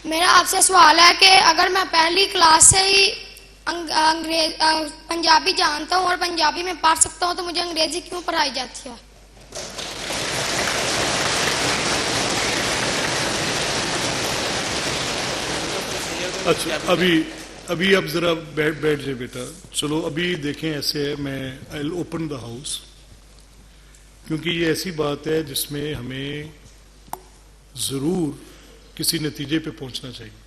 میرا آپ سے سوال ہے کہ اگر میں پہلی کلاس سے ہی پنجابی جانتا ہوں اور پنجابی میں پڑھ سکتا ہوں تو مجھے انگریزی کیوں پڑھائی جاتی ہے؟ اچھا ابھی اب ذرا بیٹھ جائے بیٹا. چلو ابھی دیکھیں ایسے ہے، میں آئی ول اوپن دا ہاؤس، کیونکہ یہ ایسی بات ہے جس میں ہمیں ضرور کسی نتیجے پہ پہنچنا چاہیے.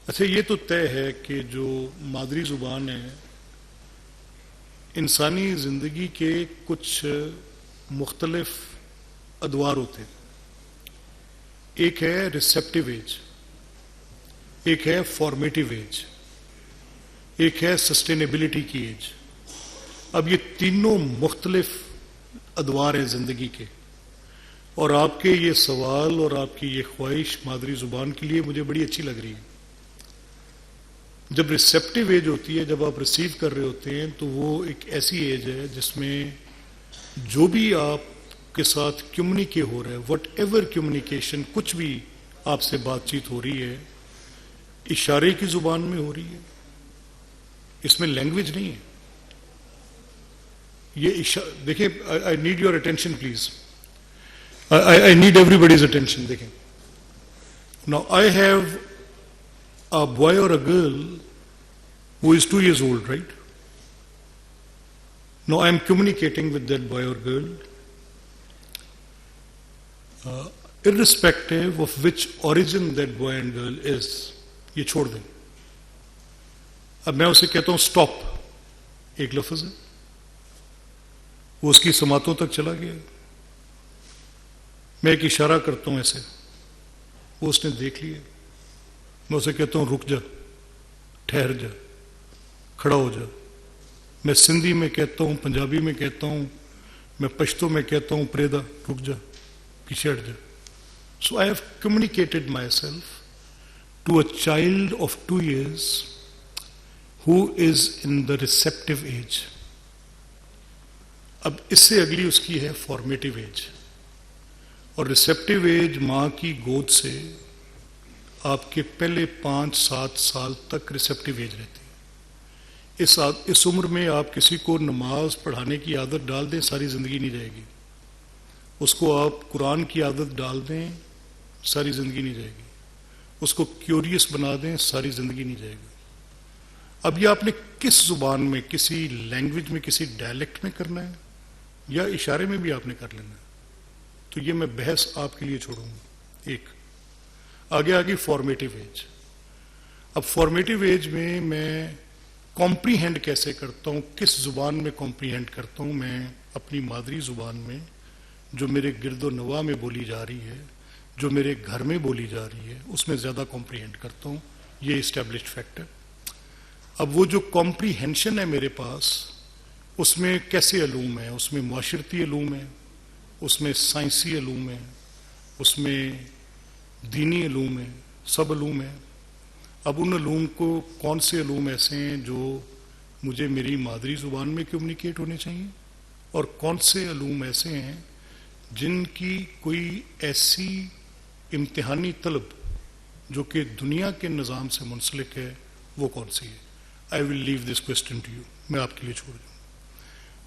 اچھا یہ تو طے ہے کہ جو مادری زبان ہے انسانی زندگی کے کچھ مختلف ادوار ہوتے ہیں. ایک ہے ریسیپٹیو ایج، ایک ہے فارمیٹیو ایج، ایک ہے سسٹینیبلٹی کی ایج. اب یہ تینوں مختلف ادوار ہیں زندگی کے، اور آپ کے یہ سوال اور آپ کی یہ خواہش مادری زبان کے لیے مجھے بڑی اچھی لگ رہی ہے. جب ریسیپٹیو ایج ہوتی ہے، جب آپ ریسیو کر رہے ہوتے ہیں، تو وہ ایک ایسی ایج ہے جس میں جو بھی آپ کے ساتھ کمیونیکیٹ ہو رہا ہے، وٹ ایور کمیونیکیشن، کچھ بھی آپ سے بات چیت ہو رہی ہے، اشارے کی زبان میں ہو رہی ہے. اس میں لینگویج نہیں ہے. یہ دیکھیں، I need your attention please, I need everybody's attention. دیکھیں now I have a boy or a girl who is 2 years old, right? Now I am communicating with that boy or girl, irrespective of which origin that boy and girl is. یہ چھوڑ دیں. اب میں اسے کہتا ہوں stop, ایک لفظ ہے، وہ اس کی سماعتوں تک چلا گیا. میں ایک اشارہ کرتا ہوں ایسے، وہ اس نے دیکھ لیا. میں اسے کہتا ہوں رک جا، ٹھہر جا، کھڑا ہو جا. میں سندھی میں کہتا ہوں، پنجابی میں کہتا ہوں، میں پشتو میں کہتا ہوں پریدا، رک جا، پیچھے ہٹ جا. So I have communicated myself to a child of 2 years who is in the receptive age. اب اس سے اگلی اس کی ہے فارمیٹیو ایج. اور ریسیپٹیو ایج ماں کی گود سے آپ کے پہلے 5-7 سال تک ریسیپٹیو ایج رہتی ہے. اس عمر میں آپ کسی کو نماز پڑھانے کی عادت ڈال دیں، ساری زندگی نہیں جائے گی. اس کو آپ قرآن کی عادت ڈال دیں، ساری زندگی نہیں جائے گی. اس کو کیوریس بنا دیں، ساری زندگی نہیں جائے گی. اب یہ آپ نے کس زبان میں، کسی لینگویج میں، کسی ڈائلیکٹ میں کرنا ہے یا اشارے میں بھی آپ نے کر لینا ہے، تو یہ میں بحث آپ کے لیے چھوڑوں گا. ایک آگے فارمیٹیو ایج. اب فارمیٹیو ایج میں کمپریہینڈ کیسے کرتا ہوں، کس زبان میں کمپریہینڈ کرتا ہوں؟ میں اپنی مادری زبان میں جو میرے گرد و نواح میں بولی جا رہی ہے، جو میرے گھر میں بولی جا رہی ہے، اس میں زیادہ کمپریہینڈ کرتا ہوں. یہ اسٹیبلشڈ فیکٹ ہے. اب وہ جو کمپریہنشن ہے میرے پاس، اس میں کیسے علوم ہیں؟ اس میں معاشرتی علوم ہیں، اس میں سائنسی علوم ہیں، اس میں دینی علوم ہیں، سب علوم ہیں. اب ان علوم کو کون سے علوم ایسے ہیں جو مجھے میری مادری زبان میں کمیونیکیٹ ہونے چاہیے، اور کون سے علوم ایسے ہیں جن کی کوئی ایسی امتحانی طلب جو کہ دنیا کے نظام سے منسلک ہے، وہ کون سی ہے؟ آئی ول لیو دس کوسچن ٹو یو، میں آپ کے لیے چھوڑ دوں.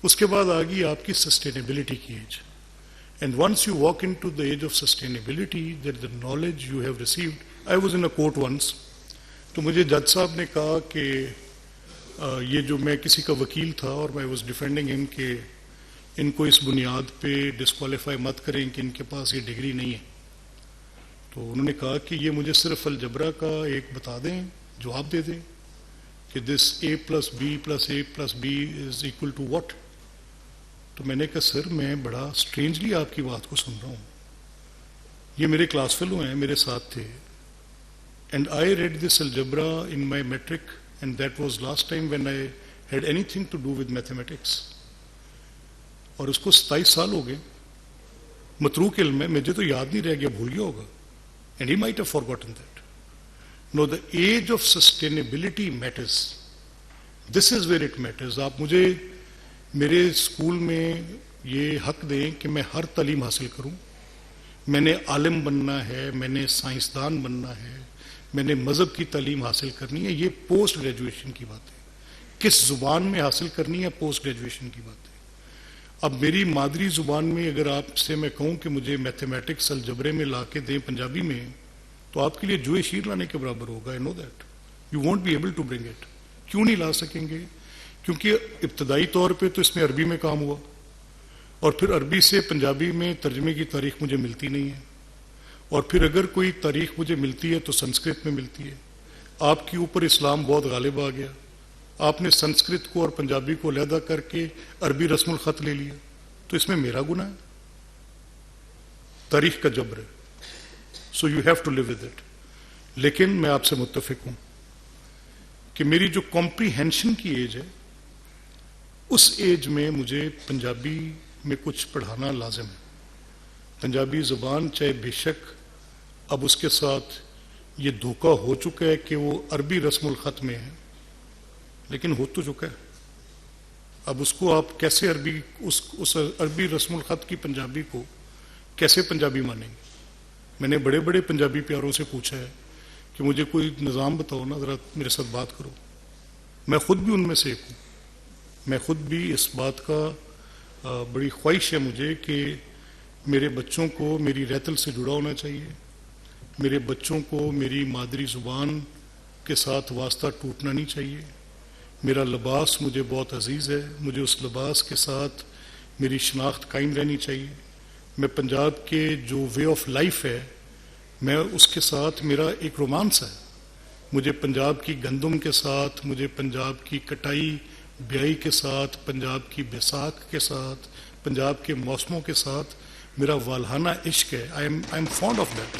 اس کے بعد آگی آپ کی سسٹینیبلٹی کی age. And once you walk into the age of sustainability, that the knowledge you have received, I was in a court once, تو مجھے جج صاحب نے کہا کہ یہ جو میں کسی کا وکیل تھا اور میں واز ڈیفینڈنگ ہم کہ ان کو اس بنیاد پہ ڈسکوالیفائی مت کریں کہ ان کے پاس یہ ڈگری نہیں ہے. تو انہوں نے کہا کہ یہ مجھے صرف الجبرا کا ایک بتا دیں، جواب دے دیں کہ دس A+B+A+B is equal to what. تو میں نے کہا سر میں بڑا اسٹرینجلی آپ کی بات کو سن رہا ہوں، یہ میرے کلاس فیلو ہیں، میرے ساتھ تھے. And I read this algebra in my matric and that was last time when I had anything to do with mathematics. اور اس کو 27 سال ہو گئے. متروک علم ہے، مجھے تو یاد نہیں رہ گیا، بھول گیا ہوگا. And he might have forgotten that. Now the age of sustainability matters. This is where it matters. آپ مجھے میرے اسکول میں یہ حق دیں کہ میں ہر تعلیم حاصل کروں، میں نے عالم بننا ہے، میں نے سائنسدان بننا ہے، میں نے مذہب کی تعلیم حاصل کرنی ہے، یہ پوسٹ گریجویشن کی بات ہے. کس زبان میں حاصل کرنی ہے پوسٹ گریجویشن کی بات ہے. اب میری مادری زبان میں اگر آپ سے میں کہوں کہ مجھے میتھمیٹکس الجبرے میں لا کے دیں پنجابی میں، تو آپ کے لیے جوئے شیر لانے کے برابر ہوگا. I know that. You won't be able to bring it. کیوں نہیں لا سکیں گے؟ کیونکہ ابتدائی طور پہ تو اس میں عربی میں کام ہوا، اور پھر عربی سے پنجابی میں ترجمے کی تاریخ مجھے ملتی نہیں ہے، اور پھر اگر کوئی تاریخ مجھے ملتی ہے تو سنسکرت میں ملتی ہے. آپ کے اوپر اسلام بہت غالب آ گیا، آپ نے سنسکرت کو اور پنجابی کو علیحدہ کر کے عربی رسم الخط لے لیا، تو اس میں میرا گناہ ہے؟ تاریخ کا جبر ہے. So you have to live with it. لیکن میں آپ سے متفق ہوں کہ میری جو کمپریہنشن کی ایج ہے، اس ایج میں مجھے پنجابی میں کچھ پڑھانا لازم ہے. پنجابی زبان چاہے بے شک اب اس کے ساتھ یہ دھوکہ ہو چکا ہے کہ وہ عربی رسم الخط میں ہے، لیکن ہو تو چکا ہے. اب اس کو آپ کیسے اس عربی رسم الخط کی پنجابی کو کیسے پنجابی مانیں گے؟ میں نے بڑے بڑے پنجابی پیاروں سے پوچھا ہے کہ مجھے کوئی نظام بتاؤ نا، ذرا میرے ساتھ بات کرو. میں خود بھی ان میں سے ایک ہوں. میں خود بھی اس بات کا بڑی خواہش ہے مجھے کہ میرے بچوں کو میری ریتل سے جڑا ہونا چاہیے. میرے بچوں کو میری مادری زبان کے ساتھ واسطہ ٹوٹنا نہیں چاہیے. میرا لباس مجھے بہت عزیز ہے، مجھے اس لباس کے ساتھ میری شناخت قائم رہنی چاہیے. میں پنجاب کے جو وے آف لائف ہے، میں اس کے ساتھ میرا ایک رومانس ہے. مجھے پنجاب کی گندم کے ساتھ، مجھے پنجاب کی کٹائی بیائی کے ساتھ، پنجاب کی بیساکھ کے ساتھ، پنجاب کے موسموں کے ساتھ میرا والہانہ عشق ہے. I am fond of that.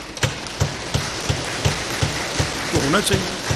تو ہونا چاہیے.